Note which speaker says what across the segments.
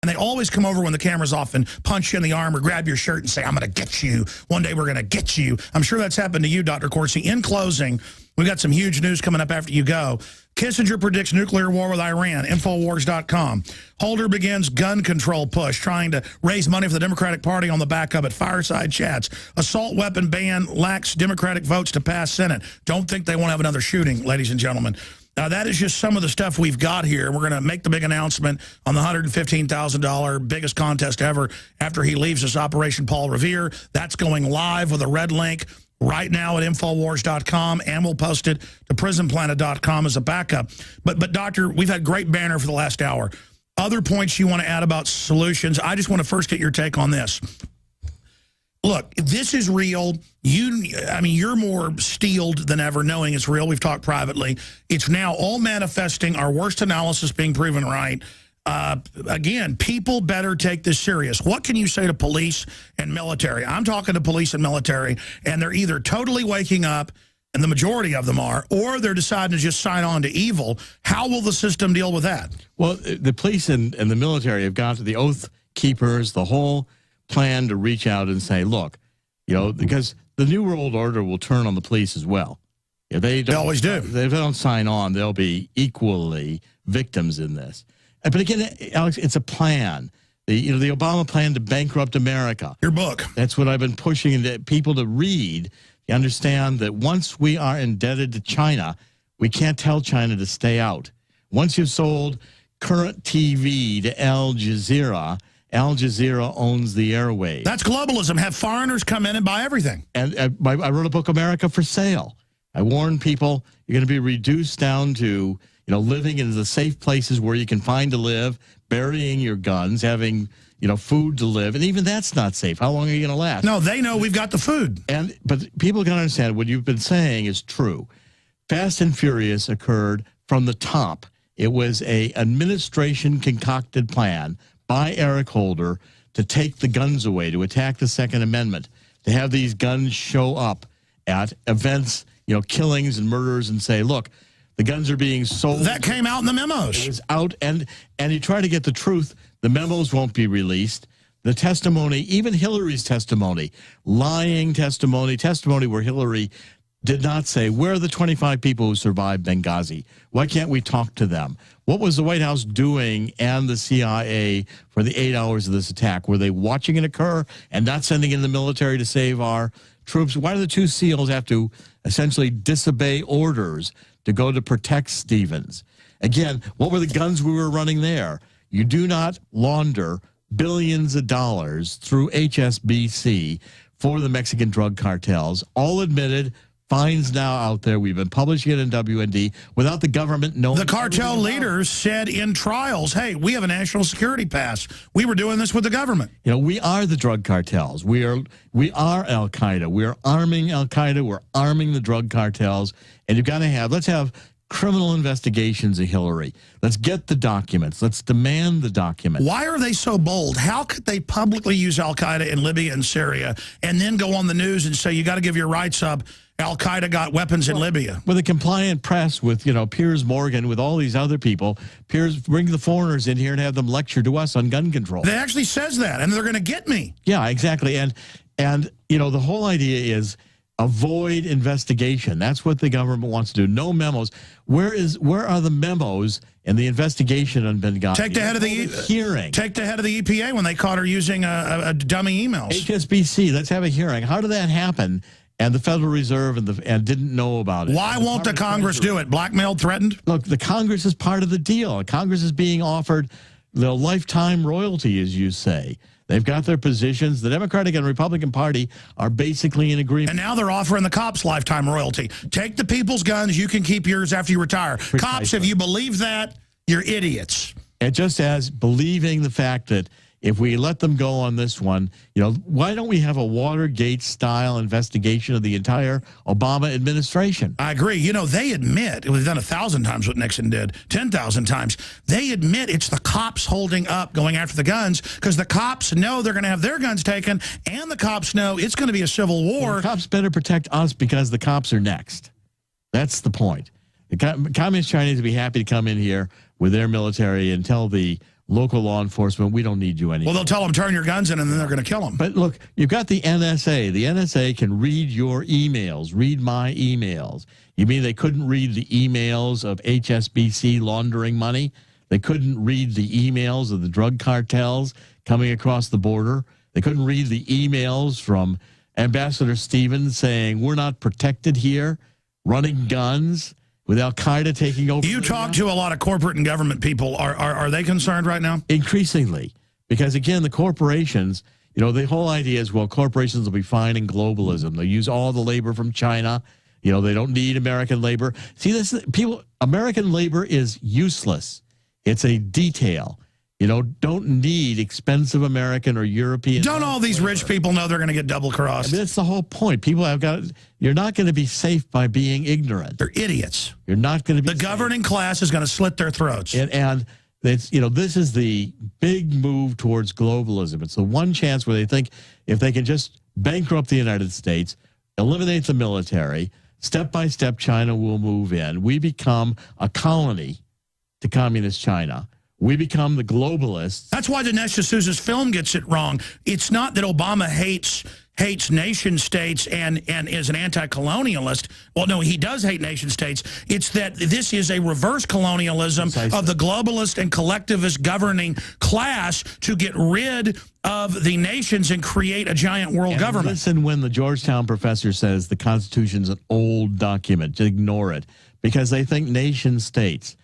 Speaker 1: And they always come over when the camera's off and punch you in the arm or grab your shirt and say, I'm going to get you. One day we're going to get you. I'm sure that's happened to you, Dr. Corsi. In closing, we've got some huge news coming up after you go. Kissinger predicts nuclear war with Iran, Infowars.com. Holder begins gun control push, trying to raise money for the Democratic Party on the back of it. Fireside chats. Assault weapon ban lacks Democratic votes to pass Senate. Don't think they won't have another shooting, ladies and gentlemen. Now, that is just some of the stuff we've got here. We're going to make the big announcement on the $115,000 biggest contest ever after he leaves us, Operation Paul Revere. That's going live with a red link right now at Infowars.com, and we'll post it to PrisonPlanet.com as a backup. But Doctor, we've had great banner for the last hour. Other points you want to add about solutions? I just want to first get your take on this. Look, this is real. You're more steeled than ever knowing it's real. We've talked privately. It's now all manifesting, our worst analysis being proven right. Again, people better take this serious. What can you say to police and military? I'm talking to police and military, and they're either totally waking up, and the majority of them are, or they're deciding to just sign on to evil. How will the system deal with that? Well,
Speaker 2: the police and the military have gone to the Oath Keepers, the whole plan to reach out and say, look, because the New World Order will turn on the police as well. If they
Speaker 1: always do.
Speaker 2: If they don't sign on, they'll be equally victims in this. But again, Alex, it's a plan. The Obama plan to bankrupt America.
Speaker 1: Your book.
Speaker 2: That's what I've been pushing people to read. You understand that once we are indebted to China, we can't tell China to stay out. Once you've sold current TV to Al Jazeera owns the airwaves.
Speaker 1: That's globalism. Have foreigners come in and buy everything.
Speaker 2: And I wrote a book, America for Sale. I warned people you're going to be reduced down to living in the safe places where you can find to live, burying your guns, having food to live, and even that's not safe. How long are you going to last?
Speaker 1: No, they know we've got the food.
Speaker 2: But people can understand what you've been saying is true. Fast and Furious occurred from the top. It was a administration concocted plan by Eric Holder to take the guns away, to attack the Second Amendment, to have these guns show up at events, killings and murders, and say, look, the guns are being sold.
Speaker 1: That came out in the memos.
Speaker 2: It was out, and you try to get the truth. The memos won't be released. The testimony, even Hillary's testimony, lying testimony where Hillary did not say, where are the 25 people who survived Benghazi? Why can't we talk to them? What was the White House doing and the CIA for the 8 hours of this attack? Were they watching it occur and not sending in the military to save our troops? Why do the two SEALs have to essentially disobey orders to go to protect Stevens? Again, what were the guns we were running there? You do not launder billions of dollars through HSBC for the Mexican drug cartels, all admitted. Fines now out there. We've been publishing it in WND without the government knowing.
Speaker 1: The cartel leaders said in trials, hey, we have a national security pass. We were doing this with the government.
Speaker 2: We are the drug cartels. We are Al-Qaeda. We are arming Al-Qaeda. We're arming the drug cartels. And you've got to let's have criminal investigations of Hillary. Let's get the documents. Let's demand the documents.
Speaker 1: Why are they so bold? How could they publicly use Al-Qaeda in Libya and Syria and then go on the news and say, you got to give your rights up? Al-Qaeda got weapons in Libya.
Speaker 2: With a compliant press, with, Piers Morgan, with all these other people, bring the foreigners in here and have them lecture to us on gun control.
Speaker 1: They actually says that, and they're going to get me.
Speaker 2: Yeah, exactly. And the whole idea is avoid investigation. That's what the government wants to do. No memos. Where are the memos and the investigation on Benghazi?
Speaker 1: Take the head of the
Speaker 2: hearing.
Speaker 1: Take the head of the EPA when they caught her using a dummy emails.
Speaker 2: HSBC, let's have a hearing. How did that happen? And the Federal Reserve and didn't know about it.
Speaker 1: Why won't the Congress do it? Blackmailed, threatened?
Speaker 2: Look, the Congress is part of the deal. Congress is being offered the lifetime royalty, as you say. They've got their positions. The Democratic and Republican Party are basically in agreement.
Speaker 1: And now they're offering the cops lifetime royalty. Take the people's guns. You can keep yours after you retire. Precisely. Cops, if you believe that, you're idiots.
Speaker 2: And just as believing the fact that if we let them go on this one, why don't we have a Watergate-style investigation of the entire Obama administration?
Speaker 1: I agree. They admit, we've done 1,000 times what Nixon did, 10,000 times. They admit it's the cops holding up, going after the guns, because the cops know they're going to have their guns taken, and the cops know it's going to be a civil war.
Speaker 2: Well, the cops better protect us because the cops are next. That's the point. The Communist Chinese would be happy to come in here with their military and tell the local law enforcement, we don't need you anymore.
Speaker 1: Well, they'll tell them, turn your guns in, and then they're going to kill them.
Speaker 2: But look, you've got the NSA. The NSA can read your emails, read my emails. You mean they couldn't read the emails of HSBC laundering money? They couldn't read the emails of the drug cartels coming across the border? They couldn't read the emails from Ambassador Stevens saying, we're not protected here, running guns, with Al-Qaeda taking over?
Speaker 1: You talk to a lot of corporate and government people. Are they concerned right now?
Speaker 2: Increasingly. Because, again, the corporations, you know, the whole idea is, well, corporations will be fine in globalism. They'll use all the labor from China. You know, they don't need American labor. See, American labor is useless. It's a detail. You know, don't need expensive American or European.
Speaker 1: Don't all these rich people know they're going to get double-crossed?
Speaker 2: I mean, that's the whole point. People have got, you're not going to be safe by being ignorant.
Speaker 1: They're idiots.
Speaker 2: You're not going to be
Speaker 1: The governing class is going to slit their throats.
Speaker 2: And it's, you know, this is the big move towards globalism. It's the one chance where they think if they can just bankrupt the United States, eliminate the military, step by step China will move in. We become a colony to communist China. We become the globalists.
Speaker 1: That's why Dinesh D'Souza's film gets it wrong. It's not that Obama hates nation states and is an anti-colonialist. Well, no, he does hate nation states. It's that this is a reverse colonialism of the globalist and collectivist governing class to get rid of the nations and create a giant world government.
Speaker 2: Listen when the Georgetown professor says the Constitution's an old document. Just ignore it. Because they think nation states.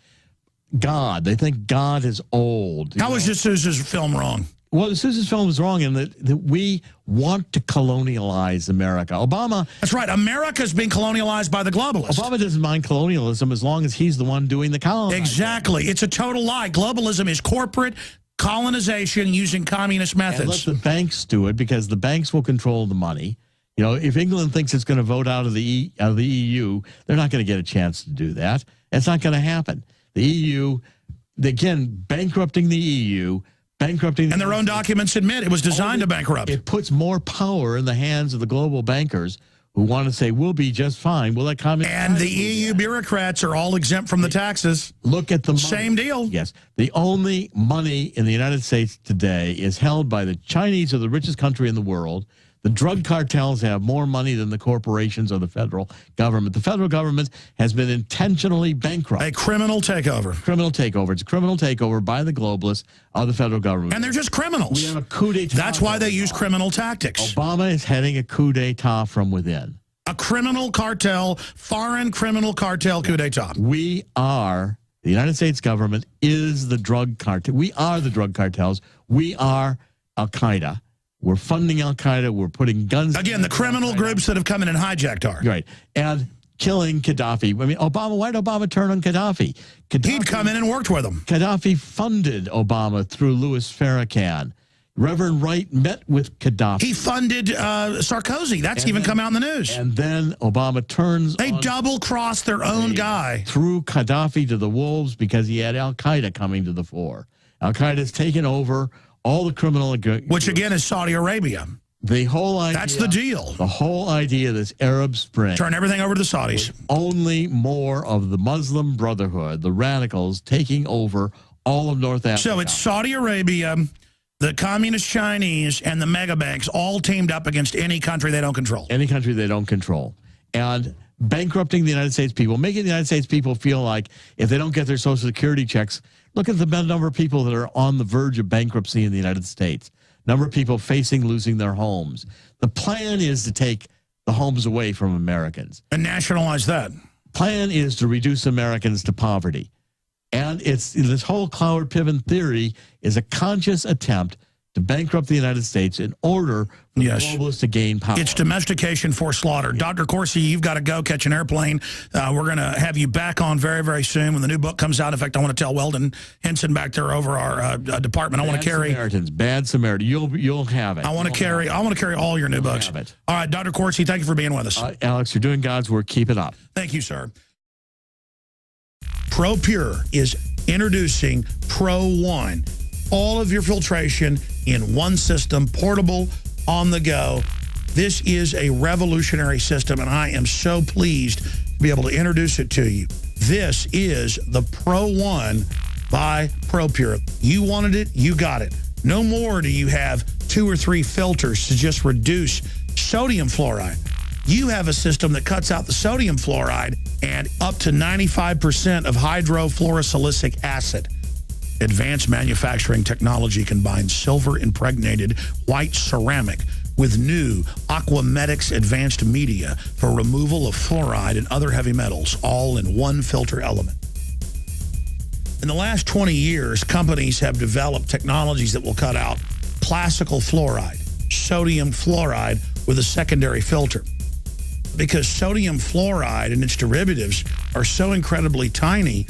Speaker 2: They think God is old.
Speaker 1: How was D'Souza's film wrong?
Speaker 2: Well, D'Souza's film is wrong in that we want to colonialize America. Obama...
Speaker 1: That's right. America's being colonialized by the globalists.
Speaker 2: Obama doesn't mind colonialism as long as he's the one doing the colonizing.
Speaker 1: Exactly. It's a total lie. Globalism is corporate colonization using communist methods.
Speaker 2: And let the banks do it because the banks will control the money. You know, if England thinks it's going to vote out of the EU, they're not going to get a chance to do that. It's not going to happen. The EU, again, bankrupting the EU, bankrupting...
Speaker 1: And their own documents admit it was designed to bankrupt.
Speaker 2: It puts more power in the hands of the global bankers who want to say, we'll be just fine. We'll let communist...
Speaker 1: And the EU bureaucrats are all exempt from the taxes.
Speaker 2: Look at the money.
Speaker 1: Same deal.
Speaker 2: Yes. The only money in the United States today is held by the Chinese, are the richest country in the world. The drug cartels have more money than the corporations or the federal government. The federal government has been intentionally bankrupt.
Speaker 1: A criminal takeover.
Speaker 2: Criminal takeover. It's a criminal takeover by the globalists of the federal government.
Speaker 1: And they're just criminals.
Speaker 2: We have a coup d'etat.
Speaker 1: That's why they use criminal tactics.
Speaker 2: Obama is heading a coup d'etat from within.
Speaker 1: A criminal cartel, foreign criminal cartel coup d'etat.
Speaker 2: We are, the United States government is the drug cartel. We are the drug cartels. We are Al-Qaeda. We're funding Al-Qaeda. We're putting guns...
Speaker 1: Again, the criminal groups that have come in and hijacked our...
Speaker 2: Right. And killing Gaddafi. I mean, why did Obama turn on Gaddafi?
Speaker 1: He'd come in and worked with them.
Speaker 2: Gaddafi funded Obama through Louis Farrakhan. Reverend Wright met with Gaddafi.
Speaker 1: He funded Sarkozy. That's even come out in the news.
Speaker 2: And then Obama turns
Speaker 1: They double-crossed their own guy.
Speaker 2: Threw Gaddafi to the wolves because he had Al-Qaeda coming to the fore. Al-Qaeda's taken over all the criminal...
Speaker 1: Which, again, is Saudi Arabia.
Speaker 2: The whole idea...
Speaker 1: That's the deal.
Speaker 2: The whole idea of this Arab Spring...
Speaker 1: Turn everything over to the Saudis.
Speaker 2: Only more of the Muslim Brotherhood, the radicals, taking over all of North Africa.
Speaker 1: So it's Saudi Arabia, the communist Chinese, and the mega banks all teamed up against any country they don't control.
Speaker 2: Any country they don't control. And bankrupting the United States people, making the United States people feel like if they don't get their Social Security checks... Look at the number of people that are on the verge of bankruptcy in the United States. Number of people facing losing their homes. The plan is to take the homes away from Americans.
Speaker 1: And nationalize that.
Speaker 2: Plan is to reduce Americans to poverty. And it's this whole Cloward-Piven theory is a conscious attempt to bankrupt the United States in order for the globalists to gain power.
Speaker 1: It's domestication for slaughter. Yeah. Dr. Corsi, you've got to go catch an airplane. We're going to have you back on very, very soon when the new book comes out. In fact, I want to tell Weldon Henson back there over our department. I want to carry
Speaker 2: Bad Samaritan. You'll have it.
Speaker 1: I want to carry all your new books.
Speaker 2: Have it.
Speaker 1: All right, Dr. Corsi, thank you for being with us.
Speaker 2: Alex, you're doing God's work. Keep it up.
Speaker 1: Thank you, sir. ProPure is introducing Pro One. All of your filtration in one system, portable, on the go. This is a revolutionary system, and I am so pleased to be able to introduce it to you. This is the Pro One by ProPure. You wanted it, you got it. No more do you have 2 or 3 filters to just reduce sodium fluoride. You have a system that cuts out the sodium fluoride and up to 95% of hydrofluorosilicic acid. Advanced manufacturing technology combines silver-impregnated white ceramic with new Aquamedics advanced media for removal of fluoride and other heavy metals, all in one filter element. In the last 20 years, companies have developed technologies that will cut out classical fluoride, sodium fluoride, with a secondary filter. Because sodium fluoride and its derivatives are so incredibly tiny,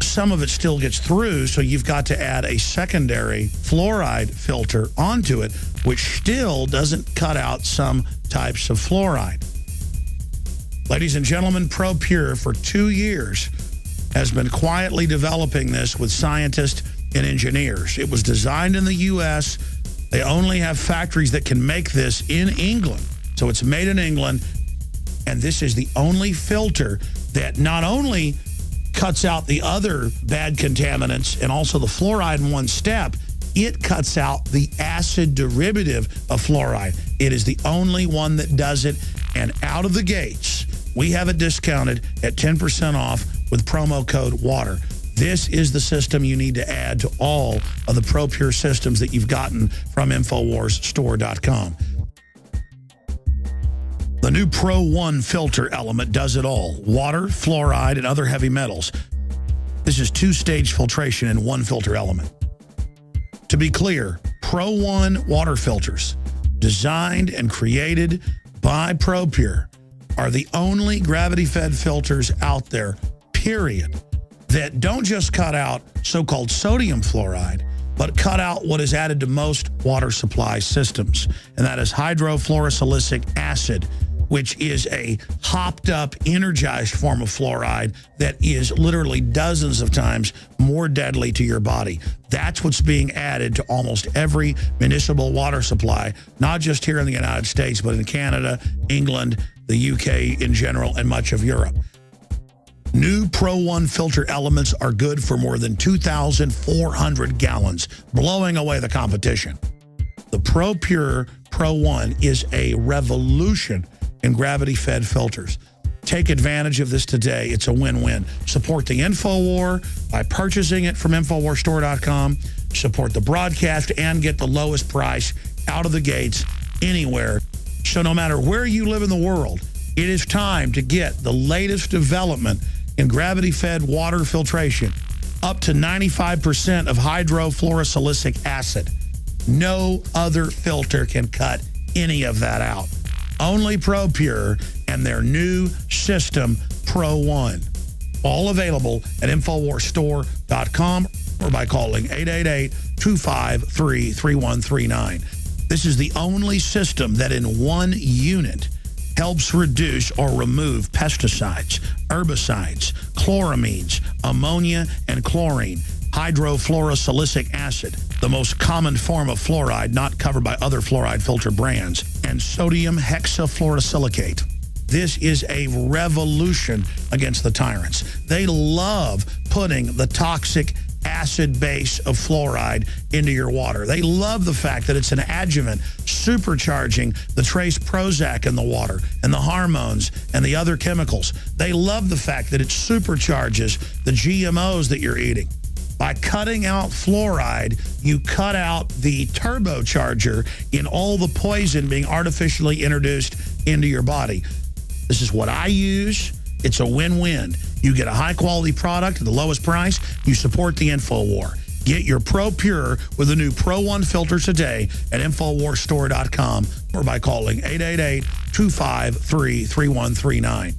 Speaker 1: some of it still gets through, so you've got to add a secondary fluoride filter onto it, which still doesn't cut out some types of fluoride. Ladies and gentlemen, ProPure for 2 years has been quietly developing this with scientists and engineers. It was designed in the U.S. They only have factories that can make this in England. So it's made in England, and this is the only filter that not only cuts out the other bad contaminants and also the fluoride in one step, it cuts out the acid derivative of fluoride. It is the only one that does it, and out of the gates, we have it discounted at 10% off with promo code WATER. This is the system you need to add to all of the ProPure systems that you've gotten from InfoWarsStore.com. The new Pro 1 filter element does it all. Water, fluoride, and other heavy metals. This is 2-stage filtration in one filter element. To be clear, Pro 1 water filters, designed and created by ProPure, are the only gravity-fed filters out there, period, that don't just cut out so-called sodium fluoride, but cut out what is added to most water supply systems, and that is hydrofluorosilicic acid, which is a hopped-up, energized form of fluoride that is literally dozens of times more deadly to your body. That's what's being added to almost every municipal water supply, not just here in the United States, but in Canada, England, the UK in general, and much of Europe. New Pro 1 filter elements are good for more than 2,400 gallons, blowing away the competition. The ProPure Pro 1 is a revolution in gravity-fed filters. Take advantage of this today. It's a win-win. Support the InfoWar by purchasing it from InfoWarsStore.com. Support the broadcast and get the lowest price out of the gates anywhere. So no matter where you live in the world, it is time to get the latest development in gravity-fed water filtration, up to 95% of hydrofluorosilicic acid. No other filter can cut any of that out. Only ProPure and their new system, Pro 1. All available at InfoWarsStore.com or by calling 888-253-3139. This is the only system that in one unit helps reduce or remove pesticides, herbicides, chloramines, ammonia, and chlorine, hydrofluorosilicic acid, the most common form of fluoride not covered by other fluoride filter brands, and sodium hexafluorosilicate. This is a revolution against the tyrants. They love putting the toxic acid base of fluoride into your water. They love the fact that it's an adjuvant supercharging the trace Prozac in the water and the hormones and the other chemicals. They love the fact that it supercharges the GMOs that you're eating. By cutting out fluoride, you cut out the turbocharger in all the poison being artificially introduced into your body. This is what I use. It's a win-win. You get a high-quality product at the lowest price. You support the InfoWar. Get your ProPure with the new Pro 1 filter today at InfoWarsStore.com or by calling 888-253-3139.